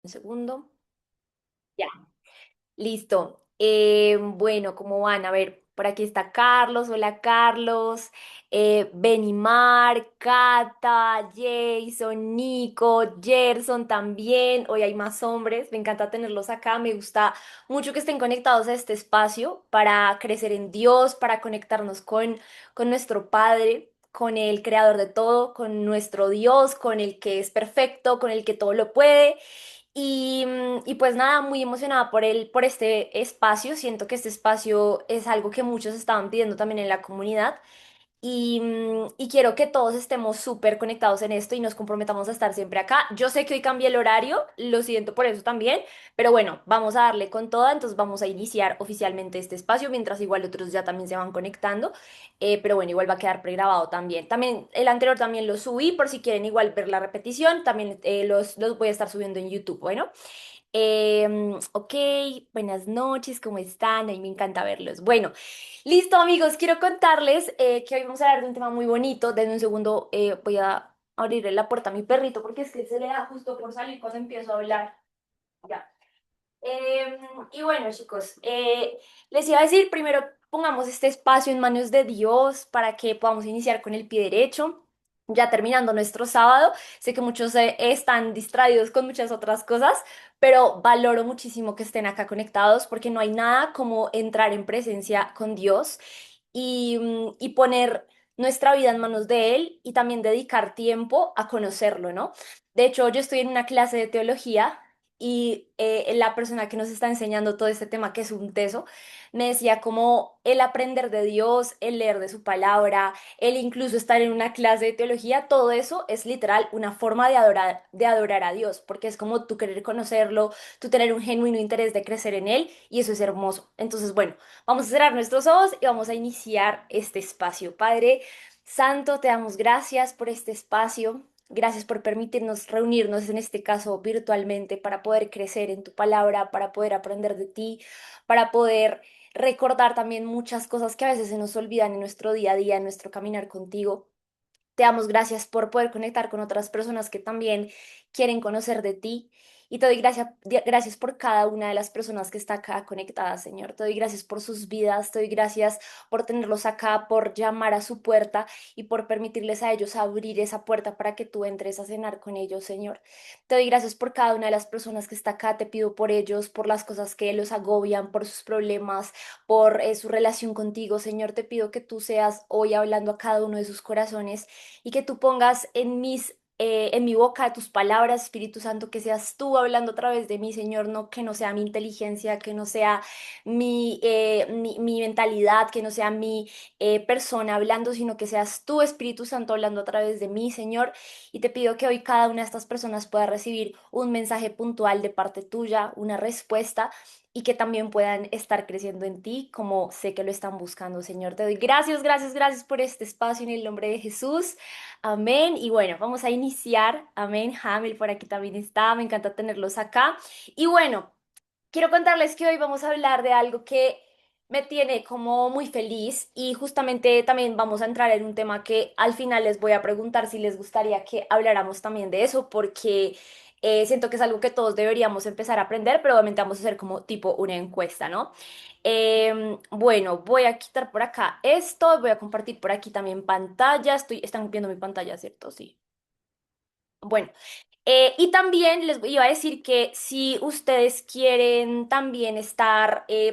Un segundo. Ya, listo. Bueno, ¿cómo van? A ver, por aquí está Carlos. Hola, Carlos. Benimar, Cata, Jason, Nico, Gerson también. Hoy hay más hombres. Me encanta tenerlos acá. Me gusta mucho que estén conectados a este espacio para crecer en Dios, para conectarnos con nuestro Padre, con el Creador de todo, con nuestro Dios, con el que es perfecto, con el que todo lo puede. Y pues nada, muy emocionada por este espacio. Siento que este espacio es algo que muchos estaban pidiendo también en la comunidad. Y quiero que todos estemos súper conectados en esto y nos comprometamos a estar siempre acá. Yo sé que hoy cambié el horario, lo siento por eso también, pero bueno, vamos a darle con toda, entonces vamos a iniciar oficialmente este espacio, mientras igual otros ya también se van conectando. Pero bueno, igual va a quedar pregrabado también. También el anterior también lo subí por si quieren igual ver la repetición, también los voy a estar subiendo en YouTube, bueno. Ok, buenas noches, ¿cómo están? A mí me encanta verlos. Bueno, listo amigos, quiero contarles que hoy vamos a hablar de un tema muy bonito. Denme un segundo, voy a abrirle la puerta a mi perrito porque es que se le da justo por salir cuando empiezo a hablar. Ya. Y bueno, chicos, les iba a decir, primero pongamos este espacio en manos de Dios para que podamos iniciar con el pie derecho. Ya terminando nuestro sábado, sé que muchos están distraídos con muchas otras cosas, pero valoro muchísimo que estén acá conectados porque no hay nada como entrar en presencia con Dios y poner nuestra vida en manos de Él y también dedicar tiempo a conocerlo, ¿no? De hecho, yo estoy en una clase de teología y la persona que nos está enseñando todo este tema, que es un teso, me decía como el aprender de Dios, el leer de su palabra, el incluso estar en una clase de teología, todo eso es literal una forma de adorar a Dios, porque es como tú querer conocerlo, tú tener un genuino interés de crecer en Él, y eso es hermoso. Entonces, bueno, vamos a cerrar nuestros ojos y vamos a iniciar este espacio. Padre Santo, te damos gracias por este espacio. Gracias por permitirnos reunirnos, en este caso virtualmente, para poder crecer en tu palabra, para poder aprender de ti, para poder recordar también muchas cosas que a veces se nos olvidan en nuestro día a día, en nuestro caminar contigo. Te damos gracias por poder conectar con otras personas que también quieren conocer de ti. Y te doy gracias por cada una de las personas que está acá conectada, Señor. Te doy gracias por sus vidas, te doy gracias por tenerlos acá, por llamar a su puerta y por permitirles a ellos abrir esa puerta para que tú entres a cenar con ellos, Señor. Te doy gracias por cada una de las personas que está acá. Te pido por ellos, por las cosas que los agobian, por sus problemas, por su relación contigo, Señor. Te pido que tú seas hoy hablando a cada uno de sus corazones y que tú pongas en mi boca tus palabras, Espíritu Santo, que seas tú hablando a través de mí, Señor, no que no sea mi inteligencia, que no sea mi mentalidad, que no sea mi persona hablando, sino que seas tú, Espíritu Santo, hablando a través de mí, Señor. Y te pido que hoy cada una de estas personas pueda recibir un mensaje puntual de parte tuya, una respuesta y que también puedan estar creciendo en ti como sé que lo están buscando, Señor. Te doy gracias, gracias, gracias por este espacio en el nombre de Jesús. Amén. Y bueno, vamos a iniciar. Amén. Hamel por aquí también está. Me encanta tenerlos acá. Y bueno, quiero contarles que hoy vamos a hablar de algo que me tiene como muy feliz y justamente también vamos a entrar en un tema que al final les voy a preguntar si les gustaría que habláramos también de eso porque siento que es algo que todos deberíamos empezar a aprender, pero obviamente vamos a hacer como tipo una encuesta, ¿no? Bueno, voy a quitar por acá esto, voy a compartir por aquí también pantalla. Están viendo mi pantalla, ¿cierto? Sí. Bueno, y también les iba a decir que si ustedes quieren también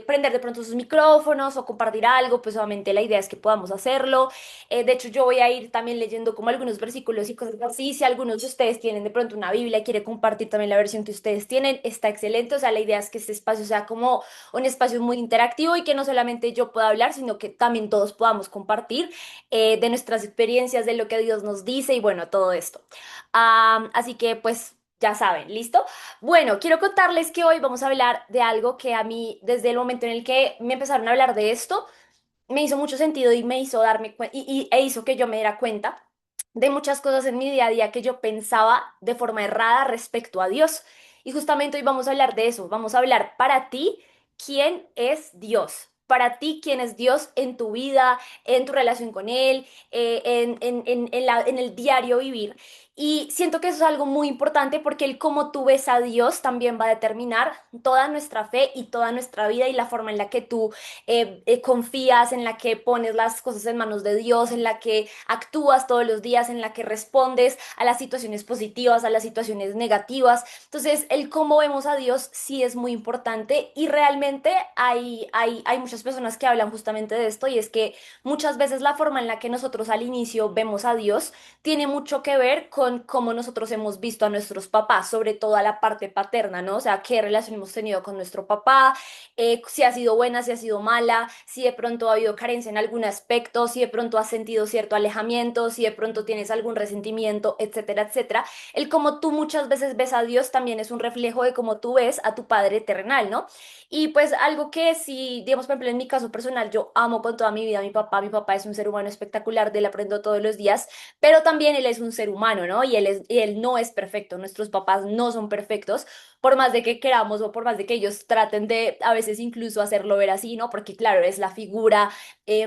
prender de pronto sus micrófonos o compartir algo, pues obviamente la idea es que podamos hacerlo. De hecho, yo voy a ir también leyendo como algunos versículos y cosas así. Si algunos de ustedes tienen de pronto una Biblia y quiere compartir también la versión que ustedes tienen, está excelente. O sea, la idea es que este espacio sea como un espacio muy interactivo y que no solamente yo pueda hablar, sino que también todos podamos compartir de nuestras experiencias, de lo que Dios nos dice y bueno, todo esto. Así que pues ya saben, ¿listo? Bueno, quiero contarles que hoy vamos a hablar de algo que a mí, desde el momento en el que me empezaron a hablar de esto, me hizo mucho sentido y me hizo darme cuenta e hizo que yo me diera cuenta de muchas cosas en mi día a día que yo pensaba de forma errada respecto a Dios. Y justamente hoy vamos a hablar de eso. Vamos a hablar para ti, ¿quién es Dios? Para ti, ¿quién es Dios en tu vida, en tu relación con Él, en el diario vivir? Y siento que eso es algo muy importante porque el cómo tú ves a Dios también va a determinar toda nuestra fe y toda nuestra vida y la forma en la que tú confías, en la que pones las cosas en manos de Dios, en la que actúas todos los días, en la que respondes a las situaciones positivas, a las situaciones negativas. Entonces, el cómo vemos a Dios sí es muy importante y realmente hay muchas personas que hablan justamente de esto y es que muchas veces la forma en la que nosotros al inicio vemos a Dios tiene mucho que ver con cómo nosotros hemos visto a nuestros papás, sobre todo a la parte paterna, ¿no? O sea, qué relación hemos tenido con nuestro papá, si ha sido buena, si ha sido mala, si de pronto ha habido carencia en algún aspecto, si de pronto has sentido cierto alejamiento, si de pronto tienes algún resentimiento, etcétera, etcétera. El cómo tú muchas veces ves a Dios también es un reflejo de cómo tú ves a tu Padre terrenal, ¿no? Y pues algo que sí, digamos, por ejemplo, en mi caso personal, yo amo con toda mi vida a mi papá es un ser humano espectacular, de él aprendo todos los días, pero también él es un ser humano, ¿no? Y él no es perfecto, nuestros papás no son perfectos, por más de que queramos o por más de que ellos traten de a veces incluso hacerlo ver así, ¿no? Porque claro, es la figura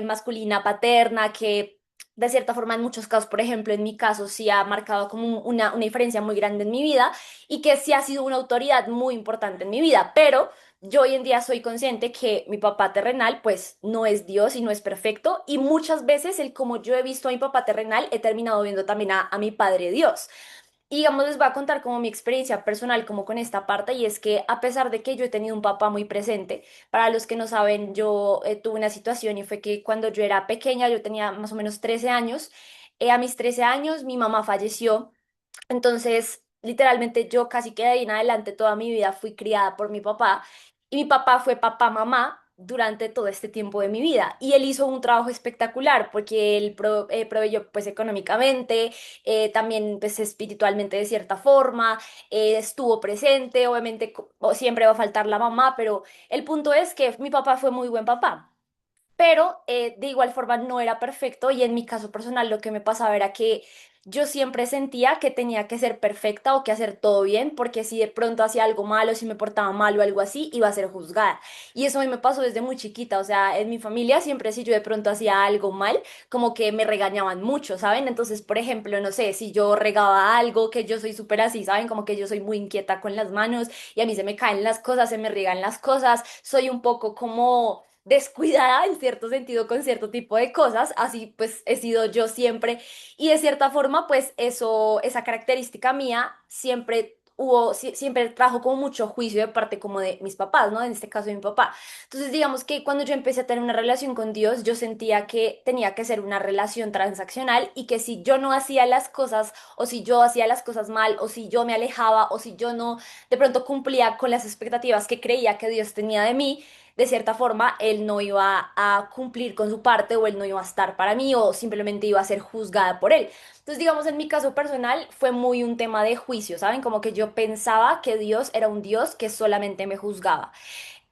masculina paterna que... De cierta forma, en muchos casos, por ejemplo, en mi caso, sí ha marcado como una diferencia muy grande en mi vida y que sí ha sido una autoridad muy importante en mi vida, pero yo hoy en día soy consciente que mi papá terrenal pues no es Dios y no es perfecto y muchas veces el como yo he visto a mi papá terrenal he terminado viendo también a mi padre Dios. Y digamos, les voy a contar como mi experiencia personal como con esta parte y es que a pesar de que yo he tenido un papá muy presente, para los que no saben, yo tuve una situación y fue que cuando yo era pequeña, yo tenía más o menos 13 años, a mis 13 años mi mamá falleció. Entonces, literalmente yo casi que de ahí en adelante toda mi vida fui criada por mi papá y mi papá fue papá mamá durante todo este tiempo de mi vida y él hizo un trabajo espectacular porque él proveyó pues económicamente, también pues espiritualmente de cierta forma, estuvo presente, obviamente siempre va a faltar la mamá, pero el punto es que mi papá fue muy buen papá, pero de igual forma no era perfecto y en mi caso personal lo que me pasaba era que yo siempre sentía que tenía que ser perfecta o que hacer todo bien porque si de pronto hacía algo malo, si me portaba mal o algo así, iba a ser juzgada. Y eso a mí me pasó desde muy chiquita, o sea, en mi familia siempre si yo de pronto hacía algo mal, como que me regañaban mucho, ¿saben? Entonces, por ejemplo, no sé, si yo regaba algo, que yo soy súper así, ¿saben? Como que yo soy muy inquieta con las manos y a mí se me caen las cosas, se me riegan las cosas, soy un poco como descuidada en cierto sentido con cierto tipo de cosas, así pues he sido yo siempre y de cierta forma pues eso, esa característica mía siempre siempre trajo como mucho juicio de parte como de mis papás, ¿no? En este caso de mi papá. Entonces digamos que cuando yo empecé a tener una relación con Dios, yo sentía que tenía que ser una relación transaccional y que si yo no hacía las cosas o si yo hacía las cosas mal o si yo me alejaba o si yo no de pronto cumplía con las expectativas que creía que Dios tenía de mí, de cierta forma, él no iba a cumplir con su parte o él no iba a estar para mí o simplemente iba a ser juzgada por él. Entonces, digamos, en mi caso personal fue muy un tema de juicio, ¿saben? Como que yo pensaba que Dios era un Dios que solamente me juzgaba.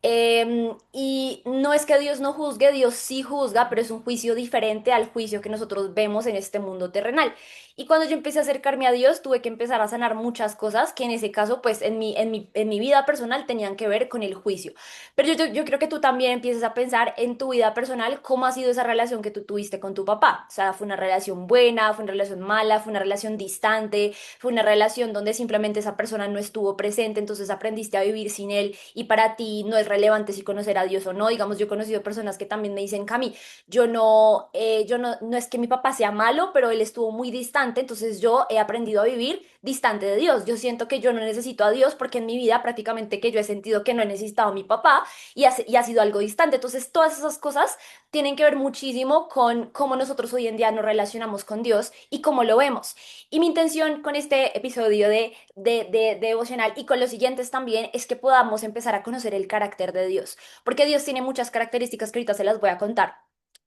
Y no es que Dios no juzgue, Dios sí juzga, pero es un juicio diferente al juicio que nosotros vemos en este mundo terrenal. Y cuando yo empecé a acercarme a Dios, tuve que empezar a sanar muchas cosas que en ese caso, pues en mi vida personal tenían que ver con el juicio. Pero yo creo que tú también empieces a pensar en tu vida personal, cómo ha sido esa relación que tú tuviste con tu papá. O sea, fue una relación buena, fue una relación mala, fue una relación distante, fue una relación donde simplemente esa persona no estuvo presente, entonces aprendiste a vivir sin él y para ti no es relevante si conocer a Dios o no. Digamos, yo he conocido personas que también me dicen, Cami, no es que mi papá sea malo, pero él estuvo muy distante, entonces yo he aprendido a vivir distante de Dios. Yo siento que yo no necesito a Dios porque en mi vida prácticamente que yo he sentido que no he necesitado a mi papá y ha sido algo distante. Entonces, todas esas cosas tienen que ver muchísimo con cómo nosotros hoy en día nos relacionamos con Dios y cómo lo vemos. Y mi intención con este episodio de devocional y con los siguientes también es que podamos empezar a conocer el carácter de Dios, porque Dios tiene muchas características que ahorita se las voy a contar.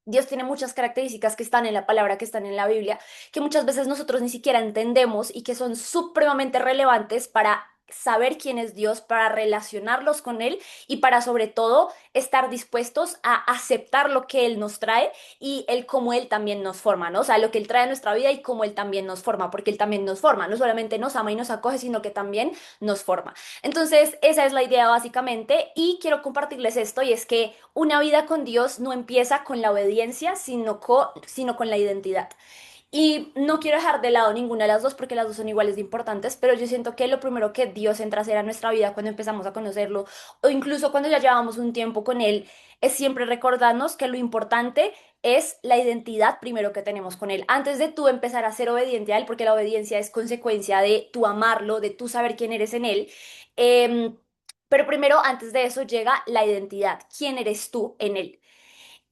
Dios tiene muchas características que están en la palabra, que están en la Biblia, que muchas veces nosotros ni siquiera entendemos y que son supremamente relevantes para saber quién es Dios, para relacionarlos con Él y para sobre todo estar dispuestos a aceptar lo que Él nos trae y el cómo Él también nos forma, ¿no? O sea, lo que Él trae a nuestra vida y cómo Él también nos forma, porque Él también nos forma, no solamente nos ama y nos acoge, sino que también nos forma. Entonces, esa es la idea básicamente y quiero compartirles esto y es que una vida con Dios no empieza con la obediencia, sino con la identidad. Y no quiero dejar de lado ninguna de las dos porque las dos son iguales de importantes, pero yo siento que lo primero que Dios entra a hacer a nuestra vida cuando empezamos a conocerlo, o incluso cuando ya llevamos un tiempo con Él, es siempre recordarnos que lo importante es la identidad primero que tenemos con Él. Antes de tú empezar a ser obediente a Él, porque la obediencia es consecuencia de tú amarlo, de tú saber quién eres en Él. em, pero primero, antes de eso, llega la identidad. ¿Quién eres tú en Él?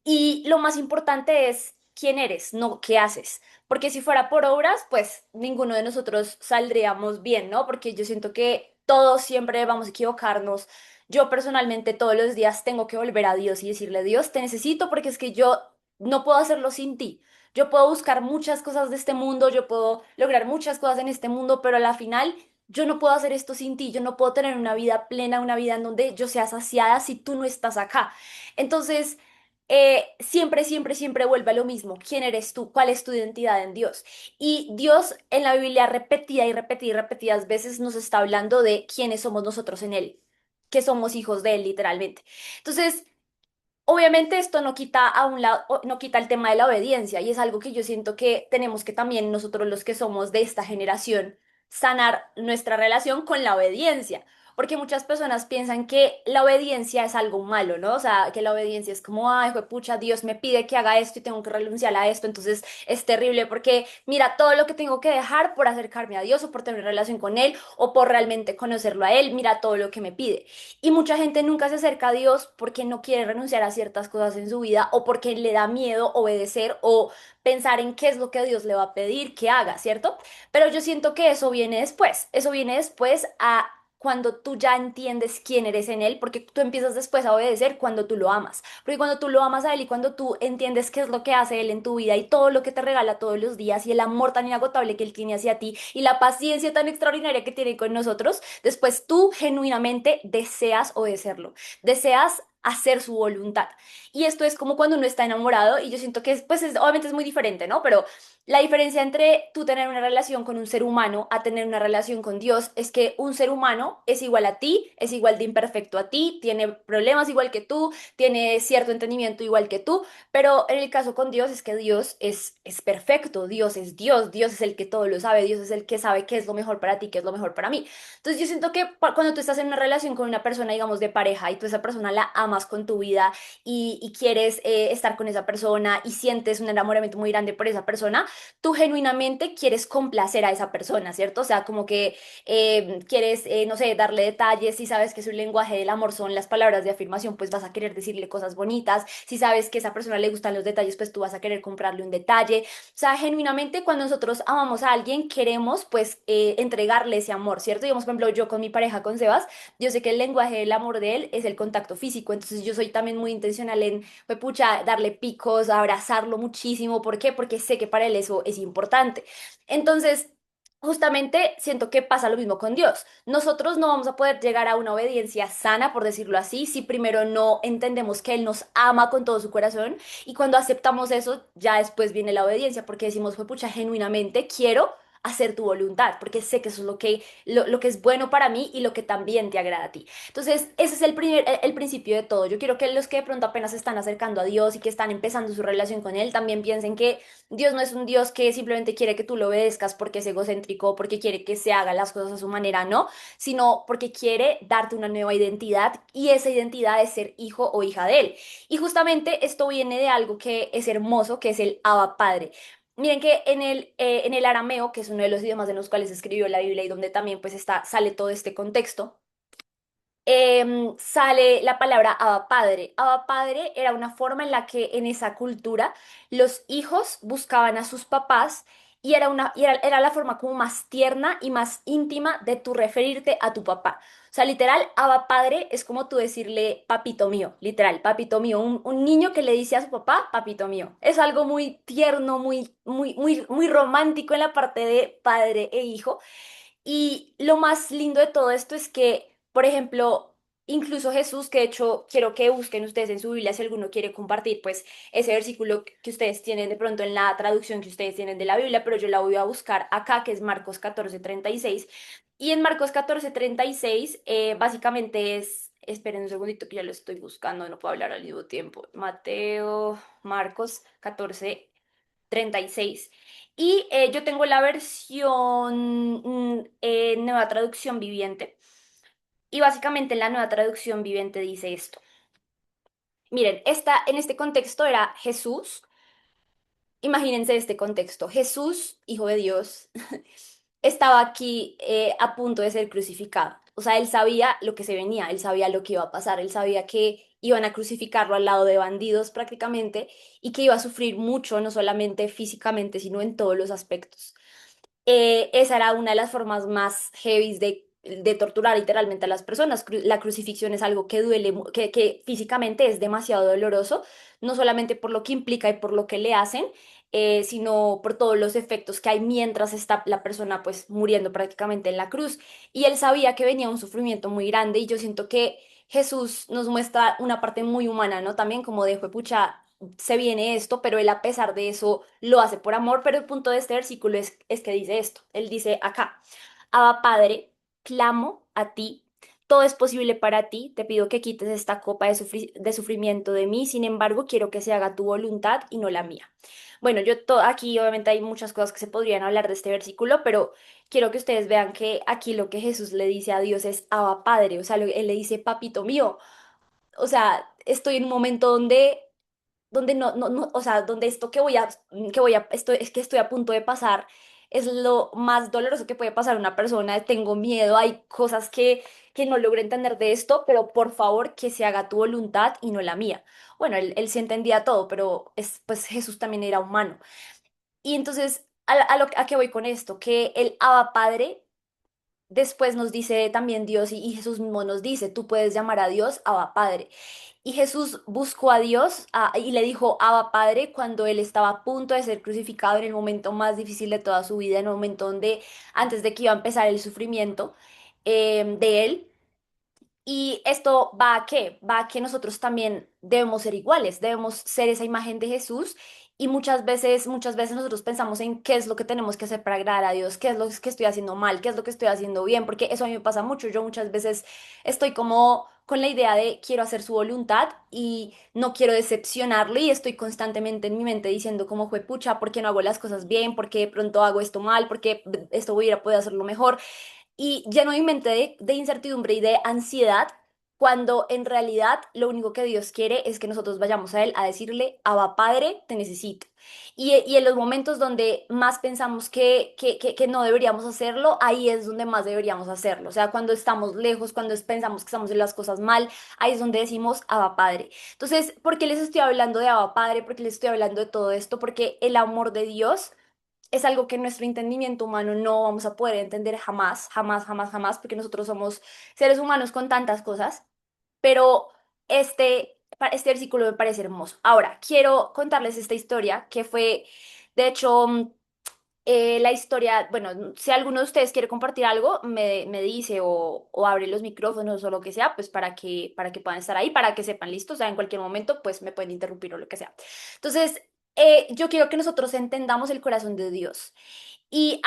Y lo más importante es quién eres, no qué haces. Porque si fuera por obras, pues ninguno de nosotros saldríamos bien, ¿no? Porque yo siento que todos siempre vamos a equivocarnos. Yo personalmente todos los días tengo que volver a Dios y decirle, Dios, te necesito porque es que yo no puedo hacerlo sin ti. Yo puedo buscar muchas cosas de este mundo, yo puedo lograr muchas cosas en este mundo, pero a la final yo no puedo hacer esto sin ti. Yo no puedo tener una vida plena, una vida en donde yo sea saciada si tú no estás acá. Entonces siempre, siempre, siempre vuelve a lo mismo. ¿Quién eres tú? ¿Cuál es tu identidad en Dios? Y Dios en la Biblia repetida y repetida y repetidas veces nos está hablando de quiénes somos nosotros en Él, que somos hijos de Él, literalmente. Entonces, obviamente esto no quita a un lado, no quita el tema de la obediencia y es algo que yo siento que tenemos que también nosotros los que somos de esta generación sanar nuestra relación con la obediencia, porque muchas personas piensan que la obediencia es algo malo, ¿no? O sea, que la obediencia es como, ay, pucha, Dios me pide que haga esto y tengo que renunciar a esto, entonces es terrible porque mira todo lo que tengo que dejar por acercarme a Dios o por tener una relación con Él o por realmente conocerlo a Él, mira todo lo que me pide. Y mucha gente nunca se acerca a Dios porque no quiere renunciar a ciertas cosas en su vida o porque le da miedo obedecer o pensar en qué es lo que Dios le va a pedir que haga, ¿cierto? Pero yo siento que eso viene después a cuando tú ya entiendes quién eres en Él, porque tú empiezas después a obedecer cuando tú lo amas, porque cuando tú lo amas a Él y cuando tú entiendes qué es lo que hace Él en tu vida y todo lo que te regala todos los días y el amor tan inagotable que Él tiene hacia ti y la paciencia tan extraordinaria que tiene con nosotros, después tú genuinamente deseas obedecerlo, deseas hacer su voluntad. Y esto es como cuando uno está enamorado y yo siento que pues obviamente es muy diferente, ¿no? Pero la diferencia entre tú tener una relación con un ser humano a tener una relación con Dios es que un ser humano es igual a ti, es igual de imperfecto a ti, tiene problemas igual que tú, tiene cierto entendimiento igual que tú, pero en el caso con Dios es que Dios es perfecto, Dios es Dios, Dios es el que todo lo sabe, Dios es el que sabe qué es lo mejor para ti, qué es lo mejor para mí. Entonces yo siento que cuando tú estás en una relación con una persona, digamos, de pareja y tú a esa persona la amas con tu vida y quieres estar con esa persona y sientes un enamoramiento muy grande por esa persona, tú genuinamente quieres complacer a esa persona, ¿cierto? O sea, como que quieres, no sé, darle detalles, si sabes que su lenguaje del amor son las palabras de afirmación, pues vas a querer decirle cosas bonitas, si sabes que a esa persona le gustan los detalles, pues tú vas a querer comprarle un detalle. O sea, genuinamente cuando nosotros amamos a alguien, queremos pues entregarle ese amor, ¿cierto? Digamos, por ejemplo, yo con mi pareja, con Sebas, yo sé que el lenguaje del amor de él es el contacto físico, entonces yo soy también muy intencional en fue pucha, darle picos, abrazarlo muchísimo. ¿Por qué? Porque sé que para él eso es importante. Entonces, justamente siento que pasa lo mismo con Dios. Nosotros no vamos a poder llegar a una obediencia sana, por decirlo así, si primero no entendemos que Él nos ama con todo su corazón y cuando aceptamos eso, ya después viene la obediencia, porque decimos, fue pucha, genuinamente quiero hacer tu voluntad, porque sé que eso es lo que es bueno para mí y lo que también te agrada a ti. Entonces, ese es el principio de todo. Yo quiero que los que de pronto apenas se están acercando a Dios y que están empezando su relación con Él también piensen que Dios no es un Dios que simplemente quiere que tú lo obedezcas porque es egocéntrico, porque quiere que se hagan las cosas a su manera, no, sino porque quiere darte una nueva identidad y esa identidad es ser hijo o hija de Él. Y justamente esto viene de algo que es hermoso, que es el Abba Padre. Miren que en el arameo, que es uno de los idiomas en los cuales se escribió la Biblia y donde también pues está, sale todo este contexto, sale la palabra Abba Padre. Abba Padre era una forma en la que en esa cultura los hijos buscaban a sus papás y era la forma como más tierna y más íntima de tú referirte a tu papá. O sea, literal, Abba Padre es como tú decirle papito mío, literal, papito mío. Un niño que le dice a su papá, papito mío. Es algo muy tierno, muy, muy, muy, muy romántico en la parte de padre e hijo. Y lo más lindo de todo esto es que, por ejemplo, incluso Jesús, que de hecho quiero que busquen ustedes en su Biblia si alguno quiere compartir, pues ese versículo que ustedes tienen de pronto en la traducción que ustedes tienen de la Biblia, pero yo la voy a buscar acá, que es Marcos 14:36. Y en Marcos 14:36, básicamente es, esperen un segundito que ya lo estoy buscando, no puedo hablar al mismo tiempo. Mateo, Marcos 14. 36. Y yo tengo la versión Nueva Traducción Viviente. Y básicamente en la Nueva Traducción Viviente dice esto. Miren, en este contexto era Jesús. Imagínense este contexto. Jesús, hijo de Dios, estaba aquí a punto de ser crucificado. O sea, él sabía lo que se venía, él sabía lo que iba a pasar, él sabía que iban a crucificarlo al lado de bandidos prácticamente y que iba a sufrir mucho, no solamente físicamente, sino en todos los aspectos. Esa era una de las formas más heavies de torturar literalmente a las personas. La crucifixión es algo que duele, que físicamente es demasiado doloroso, no solamente por lo que implica y por lo que le hacen, sino por todos los efectos que hay mientras está la persona pues muriendo prácticamente en la cruz. Y él sabía que venía un sufrimiento muy grande y yo siento que Jesús nos muestra una parte muy humana, ¿no? También como de, pucha, se viene esto, pero él a pesar de eso lo hace por amor, pero el punto de este versículo es que dice esto, él dice acá, Abba Padre, clamo a ti, todo es posible para ti, te pido que quites esta copa de sufrimiento de mí, sin embargo quiero que se haga tu voluntad y no la mía. Bueno, aquí obviamente hay muchas cosas que se podrían hablar de este versículo, pero quiero que ustedes vean que aquí lo que Jesús le dice a Dios es Abba Padre, o sea, él le dice papito mío, o sea, estoy en un momento donde o sea, donde esto es que estoy a punto de pasar, es lo más doloroso que puede pasar a una persona, tengo miedo, hay cosas que no logro entender de esto, pero por favor que se haga tu voluntad y no la mía. Bueno, él sí entendía todo, pero pues Jesús también era humano. Y entonces, a qué voy con esto? Que el Abba Padre, después nos dice también Dios y Jesús mismo nos dice, tú puedes llamar a Dios Abba Padre. Y Jesús buscó a Dios y le dijo Abba Padre cuando él estaba a punto de ser crucificado en el momento más difícil de toda su vida, en el momento donde, antes de que iba a empezar el sufrimiento de él. Y esto va a qué? Va a que nosotros también debemos ser iguales, debemos ser esa imagen de Jesús. Y muchas veces nosotros pensamos en qué es lo que tenemos que hacer para agradar a Dios, qué es lo que estoy haciendo mal, qué es lo que estoy haciendo bien, porque eso a mí me pasa mucho. Yo muchas veces estoy como con la idea de quiero hacer su voluntad y no quiero decepcionarlo y estoy constantemente en mi mente diciendo como fue pucha, ¿por qué no hago las cosas bien? ¿Por qué de pronto hago esto mal? ¿Por qué esto hubiera podido hacerlo mejor? Y lleno mi mente de incertidumbre y de ansiedad, cuando en realidad lo único que Dios quiere es que nosotros vayamos a Él a decirle, Abba Padre, te necesito. Y en los momentos donde más pensamos que no deberíamos hacerlo, ahí es donde más deberíamos hacerlo. O sea, cuando estamos lejos, cuando pensamos que estamos haciendo las cosas mal, ahí es donde decimos, Abba Padre. Entonces, ¿por qué les estoy hablando de Abba Padre? ¿Por qué les estoy hablando de todo esto? Porque el amor de Dios es algo que nuestro entendimiento humano no vamos a poder entender jamás, jamás, jamás, jamás, porque nosotros somos seres humanos con tantas cosas, pero este versículo me parece hermoso. Ahora, quiero contarles esta historia que fue, de hecho, la historia, bueno, si alguno de ustedes quiere compartir algo, me dice o abre los micrófonos o lo que sea, pues para que puedan estar ahí, para que sepan listos, o sea, en cualquier momento, pues me pueden interrumpir o lo que sea. Entonces, yo quiero que nosotros entendamos el corazón de Dios. Y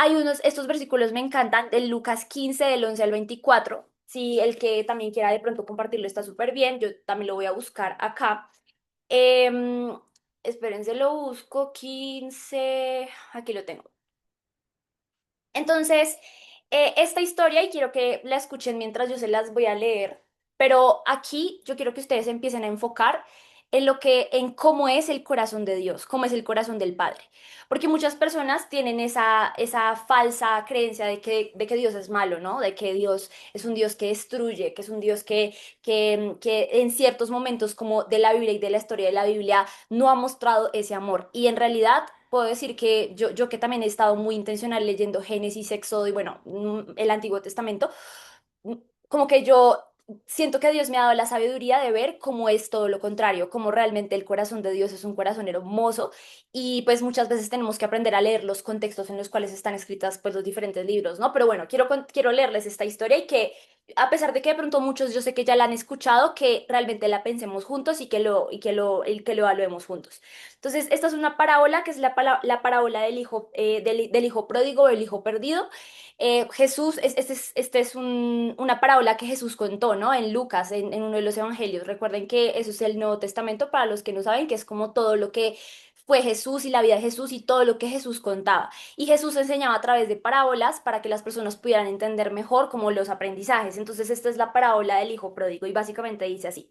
estos versículos me encantan, del Lucas 15, del 11 al 24. Si el que también quiera de pronto compartirlo está súper bien, yo también lo voy a buscar acá. Em, Espérense, lo busco, 15, aquí lo tengo. Entonces, esta historia, y quiero que la escuchen mientras yo se las voy a leer, pero aquí yo quiero que ustedes empiecen a enfocar en cómo es el corazón de Dios, cómo es el corazón del Padre. Porque muchas personas tienen esa falsa creencia de que Dios es malo, ¿no? De que Dios es un Dios que destruye, que es un Dios que en ciertos momentos como de la Biblia y de la historia de la Biblia no ha mostrado ese amor. Y en realidad puedo decir que yo que también he estado muy intencional leyendo Génesis, Éxodo y bueno, el Antiguo Testamento, mm, como que yo siento que Dios me ha dado la sabiduría de ver cómo es todo lo contrario, cómo realmente el corazón de Dios es un corazón hermoso y pues muchas veces tenemos que aprender a leer los contextos en los cuales están escritas pues los diferentes libros, ¿no? Pero bueno, quiero leerles esta historia y que a pesar de que de pronto muchos yo sé que ya la han escuchado, que realmente la pensemos juntos y que lo evaluemos juntos. Entonces, esta es una parábola que es la parábola del del hijo pródigo o el hijo perdido. Jesús, este es una parábola que Jesús contó, ¿no? En Lucas, en uno de los evangelios. Recuerden que eso es el Nuevo Testamento, para los que no saben, que es como todo lo que fue Jesús y la vida de Jesús y todo lo que Jesús contaba. Y Jesús enseñaba a través de parábolas para que las personas pudieran entender mejor como los aprendizajes. Entonces, esta es la parábola del hijo pródigo y básicamente dice así.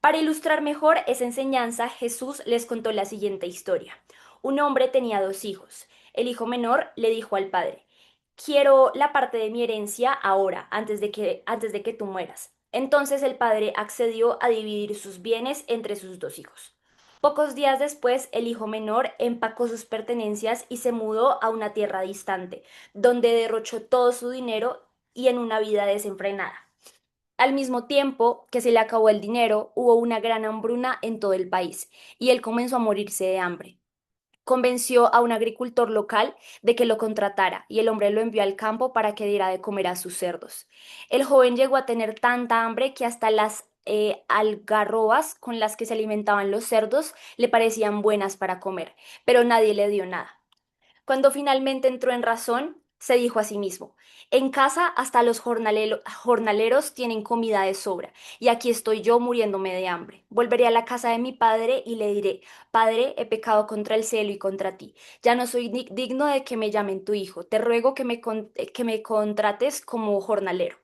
Para ilustrar mejor esa enseñanza, Jesús les contó la siguiente historia. Un hombre tenía dos hijos. El hijo menor le dijo al padre, quiero la parte de mi herencia ahora, antes de que tú mueras. Entonces el padre accedió a dividir sus bienes entre sus dos hijos. Pocos días después, el hijo menor empacó sus pertenencias y se mudó a una tierra distante, donde derrochó todo su dinero y en una vida desenfrenada. Al mismo tiempo que se le acabó el dinero, hubo una gran hambruna en todo el país y él comenzó a morirse de hambre. Convenció a un agricultor local de que lo contratara y el hombre lo envió al campo para que diera de comer a sus cerdos. El joven llegó a tener tanta hambre que hasta las algarrobas con las que se alimentaban los cerdos le parecían buenas para comer, pero nadie le dio nada. Cuando finalmente entró en razón, se dijo a sí mismo, en casa hasta los jornaleros tienen comida de sobra, y aquí estoy yo muriéndome de hambre. Volveré a la casa de mi padre y le diré, Padre, he pecado contra el cielo y contra ti. Ya no soy digno de que me llamen tu hijo. Te ruego que me contrates como jornalero.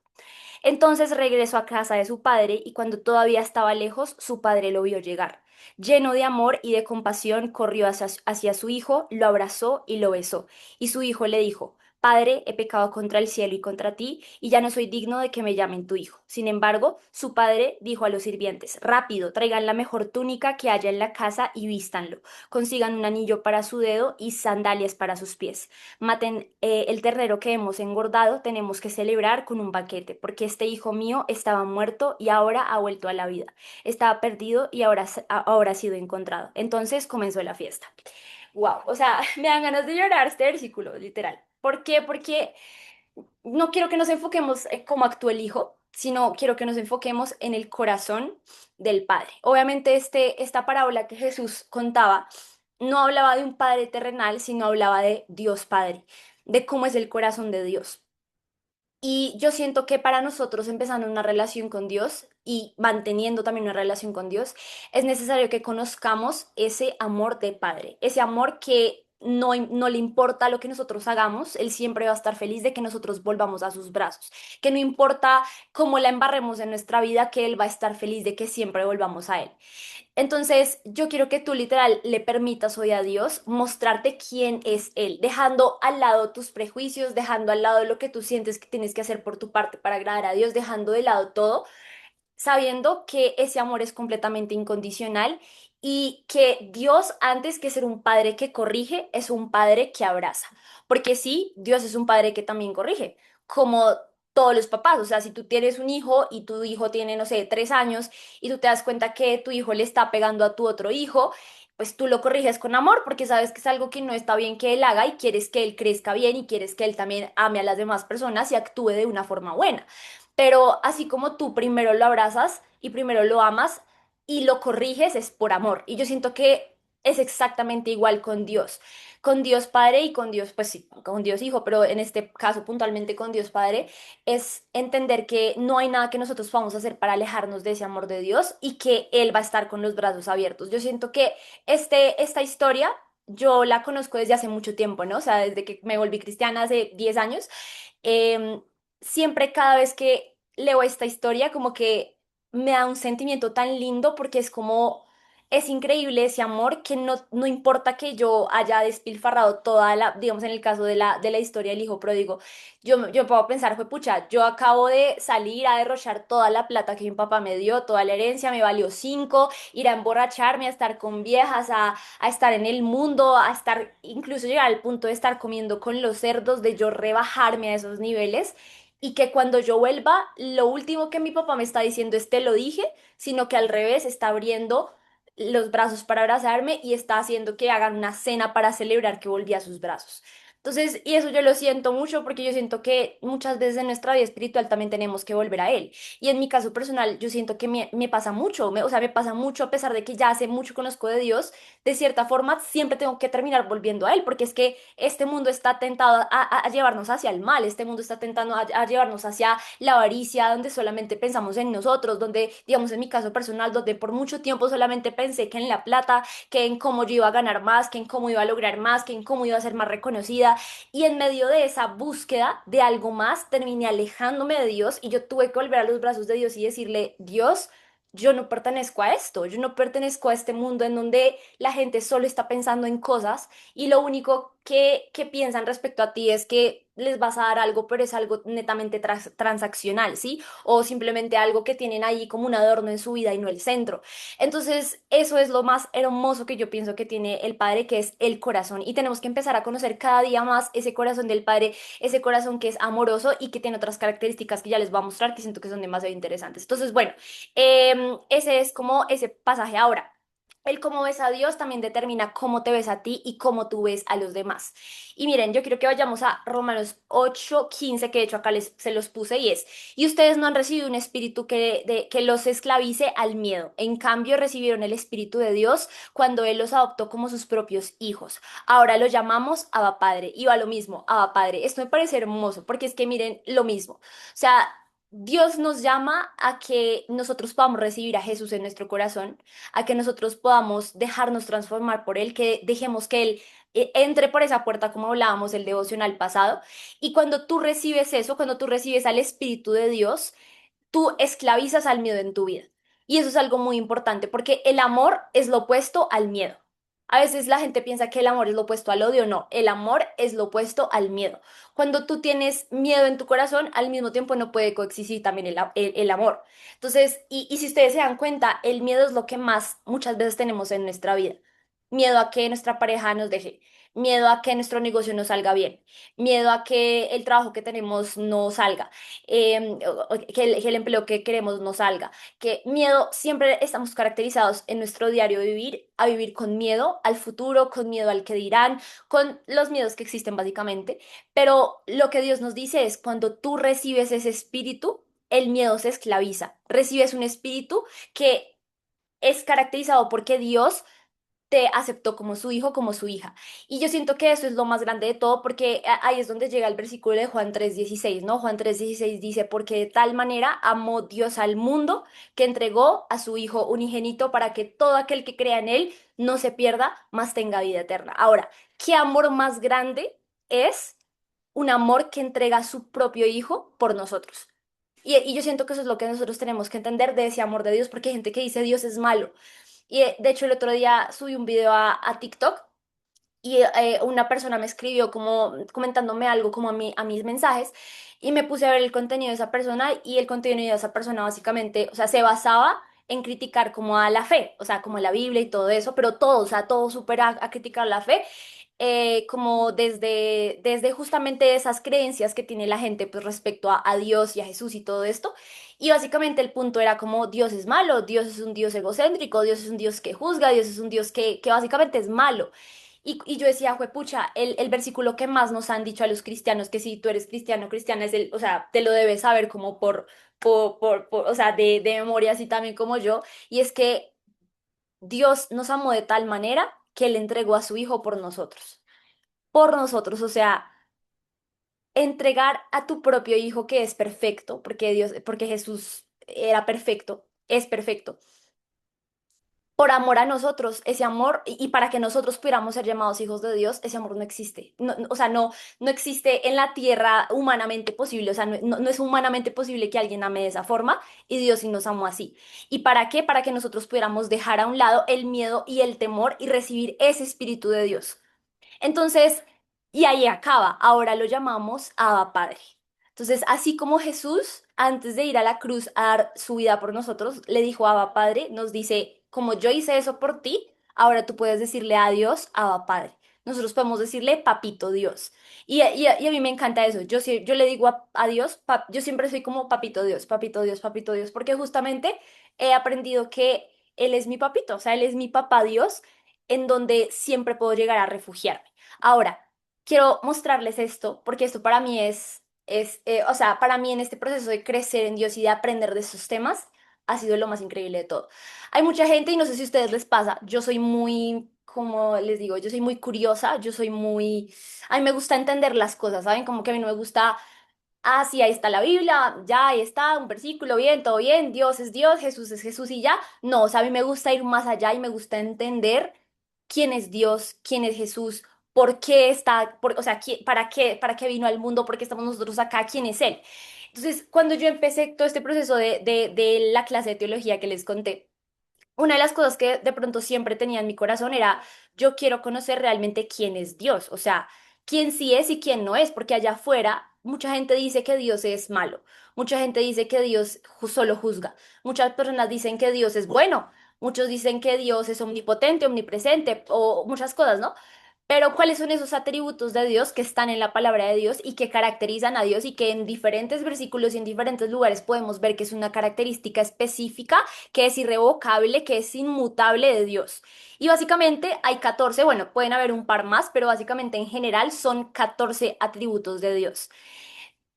Entonces regresó a casa de su padre y cuando todavía estaba lejos, su padre lo vio llegar. Lleno de amor y de compasión, corrió hacia su hijo, lo abrazó y lo besó. Y su hijo le dijo, Padre, he pecado contra el cielo y contra ti, y ya no soy digno de que me llamen tu hijo. Sin embargo, su padre dijo a los sirvientes, Rápido, traigan la mejor túnica que haya en la casa y vístanlo. Consigan un anillo para su dedo y sandalias para sus pies. Maten el ternero que hemos engordado, tenemos que celebrar con un banquete, porque este hijo mío estaba muerto y ahora ha vuelto a la vida. Estaba perdido y ahora ha sido encontrado. Entonces comenzó la fiesta. Wow, o sea, me dan ganas de llorar este versículo, literal. ¿Por qué? Porque no quiero que nos enfoquemos en cómo actuó el hijo, sino quiero que nos enfoquemos en el corazón del padre. Obviamente esta parábola que Jesús contaba no hablaba de un padre terrenal, sino hablaba de Dios Padre, de cómo es el corazón de Dios. Y yo siento que para nosotros empezando una relación con Dios y manteniendo también una relación con Dios, es necesario que conozcamos ese amor de Padre, ese amor que no le importa lo que nosotros hagamos, Él siempre va a estar feliz de que nosotros volvamos a sus brazos, que no importa cómo la embarremos en nuestra vida, que Él va a estar feliz de que siempre volvamos a Él. Entonces, yo quiero que tú literal le permitas hoy a Dios mostrarte quién es Él, dejando al lado tus prejuicios, dejando al lado lo que tú sientes que tienes que hacer por tu parte para agradar a Dios, dejando de lado todo sabiendo que ese amor es completamente incondicional y que Dios, antes que ser un padre que corrige, es un padre que abraza. Porque sí, Dios es un padre que también corrige, como todos los papás. O sea, si tú tienes un hijo y tu hijo tiene, no sé, 3 años y tú te das cuenta que tu hijo le está pegando a tu otro hijo, pues tú lo corriges con amor porque sabes que es algo que no está bien que él haga y quieres que él crezca bien y quieres que él también ame a las demás personas y actúe de una forma buena. Pero así como tú primero lo abrazas y primero lo amas y lo corriges, es por amor. Y yo siento que es exactamente igual con Dios Padre y con Dios, pues sí, con Dios Hijo, pero en este caso puntualmente con Dios Padre, es entender que no hay nada que nosotros podamos hacer para alejarnos de ese amor de Dios y que Él va a estar con los brazos abiertos. Yo siento que esta historia... Yo la conozco desde hace mucho tiempo, ¿no? O sea, desde que me volví cristiana hace 10 años. em, Siempre cada vez que leo esta historia, como que me da un sentimiento tan lindo porque es como, es increíble ese amor que no importa que yo haya despilfarrado toda la, digamos en el caso de la historia del hijo pródigo, yo puedo pensar, fue pucha, yo acabo de salir a derrochar toda la plata que mi papá me dio, toda la herencia, me valió cinco, ir a emborracharme, a estar con viejas, a estar en el mundo, a estar, incluso llegar al punto de estar comiendo con los cerdos, de yo rebajarme a esos niveles y que cuando yo vuelva, lo último que mi papá me está diciendo es te lo dije, sino que al revés está abriendo los brazos para abrazarme y está haciendo que hagan una cena para celebrar que volví a sus brazos. Entonces, y eso yo lo siento mucho porque yo siento que muchas veces en nuestra vida espiritual también tenemos que volver a Él. Y en mi caso personal, yo siento que me pasa mucho, o sea, me pasa mucho a pesar de que ya hace mucho conozco de Dios, de cierta forma siempre tengo que terminar volviendo a Él, porque es que este mundo está tentado a llevarnos hacia el mal, este mundo está tentando a llevarnos hacia la avaricia, donde solamente pensamos en nosotros, donde, digamos, en mi caso personal, donde por mucho tiempo solamente pensé que en la plata, que en cómo yo iba a ganar más, que en cómo iba a lograr más, que en cómo iba a ser más reconocida. Y en medio de esa búsqueda de algo más, terminé alejándome de Dios y yo tuve que volver a los brazos de Dios y decirle, Dios, yo no pertenezco a esto, yo no pertenezco a este mundo en donde la gente solo está pensando en cosas y lo único que piensan respecto a ti es que les vas a dar algo, pero es algo netamente transaccional, ¿sí? O simplemente algo que tienen ahí como un adorno en su vida y no el centro. Entonces, eso es lo más hermoso que yo pienso que tiene el Padre, que es el corazón. Y tenemos que empezar a conocer cada día más ese corazón del Padre, ese corazón que es amoroso y que tiene otras características que ya les voy a mostrar, que siento que son demasiado interesantes. Entonces, bueno, ese es como ese pasaje ahora. El cómo ves a Dios también determina cómo te ves a ti y cómo tú ves a los demás. Y miren, yo quiero que vayamos a Romanos 8:15, que de hecho acá se los puse, y es, y ustedes no han recibido un espíritu que los esclavice al miedo. En cambio, recibieron el Espíritu de Dios cuando Él los adoptó como sus propios hijos. Ahora lo llamamos Abba Padre. Y va lo mismo, Abba Padre. Esto me parece hermoso, porque es que miren lo mismo. O sea, Dios nos llama a que nosotros podamos recibir a Jesús en nuestro corazón, a que nosotros podamos dejarnos transformar por Él, que dejemos que Él entre por esa puerta, como hablábamos el devocional pasado. Y cuando tú recibes eso, cuando tú recibes al Espíritu de Dios, tú esclavizas al miedo en tu vida. Y eso es algo muy importante porque el amor es lo opuesto al miedo. A veces la gente piensa que el amor es lo opuesto al odio, no, el amor es lo opuesto al miedo. Cuando tú tienes miedo en tu corazón, al mismo tiempo no puede coexistir también el amor. Entonces, y si ustedes se dan cuenta, el miedo es lo que más muchas veces tenemos en nuestra vida. Miedo a que nuestra pareja nos deje, miedo a que nuestro negocio no salga bien, miedo a que el trabajo que tenemos no salga, que el empleo que queremos no salga, que miedo, siempre estamos caracterizados en nuestro diario vivir a vivir con miedo al futuro, con miedo al que dirán, con los miedos que existen básicamente, pero lo que Dios nos dice es cuando tú recibes ese espíritu, el miedo se esclaviza, recibes un espíritu que es caracterizado porque Dios te aceptó como su hijo, como su hija. Y yo siento que eso es lo más grande de todo porque ahí es donde llega el versículo de Juan 3:16, ¿no? Juan 3:16 dice, porque de tal manera amó Dios al mundo que entregó a su hijo unigénito para que todo aquel que crea en él no se pierda, mas tenga vida eterna. Ahora, ¿qué amor más grande es un amor que entrega a su propio hijo por nosotros? Y yo siento que eso es lo que nosotros tenemos que entender de ese amor de Dios, porque hay gente que dice Dios es malo. Y de hecho el otro día subí un video a TikTok y una persona me escribió como comentándome algo como a mis mensajes y me puse a ver el contenido de esa persona y el contenido de esa persona básicamente, o sea, se basaba en criticar como a la fe, o sea, como la Biblia y todo eso, pero todo, o sea, todo súper a criticar la fe, como desde justamente esas creencias que tiene la gente pues respecto a Dios y a Jesús y todo esto. Y básicamente el punto era como Dios es malo, Dios es un Dios egocéntrico, Dios es un Dios que juzga, Dios es un Dios que básicamente es malo. Y yo decía, juepucha, el versículo que más nos han dicho a los cristianos, que si tú eres cristiano o cristiana, es el, o sea, te lo debes saber como o sea, de memoria, así también como yo, y es que Dios nos amó de tal manera que Él entregó a su Hijo por nosotros, o sea, entregar a tu propio Hijo que es perfecto, porque Dios, porque Jesús era perfecto, es perfecto por amor a nosotros, ese amor, y para que nosotros pudiéramos ser llamados hijos de Dios, ese amor no existe. O sea, no existe en la tierra humanamente posible. O sea, no es humanamente posible que alguien ame de esa forma y Dios sí nos amó así. ¿Y para qué? Para que nosotros pudiéramos dejar a un lado el miedo y el temor y recibir ese espíritu de Dios. Entonces, y ahí acaba. Ahora lo llamamos Abba Padre. Entonces, así como Jesús, antes de ir a la cruz a dar su vida por nosotros, le dijo Abba Padre, nos dice, como yo hice eso por ti, ahora tú puedes decirle a Dios, Abba Padre. Nosotros podemos decirle Papito Dios. Y a mí me encanta eso. Yo le digo a Dios, yo siempre soy como Papito Dios, Papito Dios, Papito Dios, porque justamente he aprendido que Él es mi papito, o sea, Él es mi papá Dios, en donde siempre puedo llegar a refugiarme. Ahora, quiero mostrarles esto, porque esto para mí o sea, para mí en este proceso de crecer en Dios y de aprender de estos temas, ha sido lo más increíble de todo. Hay mucha gente, y no sé si a ustedes les pasa, yo soy muy, como les digo, yo soy muy curiosa, a mí me gusta entender las cosas, ¿saben? Como que a mí no me gusta. Ah, sí, ahí está la Biblia, ya ahí está, un versículo, bien, todo bien, Dios es Dios, Jesús es Jesús y ya. No, o sea, a mí me gusta ir más allá y me gusta entender quién es Dios, quién es Jesús, por qué está, o sea, para qué vino al mundo, por qué estamos nosotros acá, quién es Él. Entonces, cuando yo empecé todo este proceso de la clase de teología que les conté, una de las cosas que de pronto siempre tenía en mi corazón era, yo quiero conocer realmente quién es Dios, o sea, quién sí es y quién no es, porque allá afuera mucha gente dice que Dios es malo, mucha gente dice que Dios solo juzga, muchas personas dicen que Dios es bueno, muchos dicen que Dios es omnipotente, omnipresente o muchas cosas, ¿no? Pero ¿cuáles son esos atributos de Dios que están en la palabra de Dios y que caracterizan a Dios y que en diferentes versículos y en diferentes lugares podemos ver que es una característica específica, que es irrevocable, que es inmutable de Dios? Y básicamente hay 14, bueno, pueden haber un par más, pero básicamente en general son 14 atributos de Dios.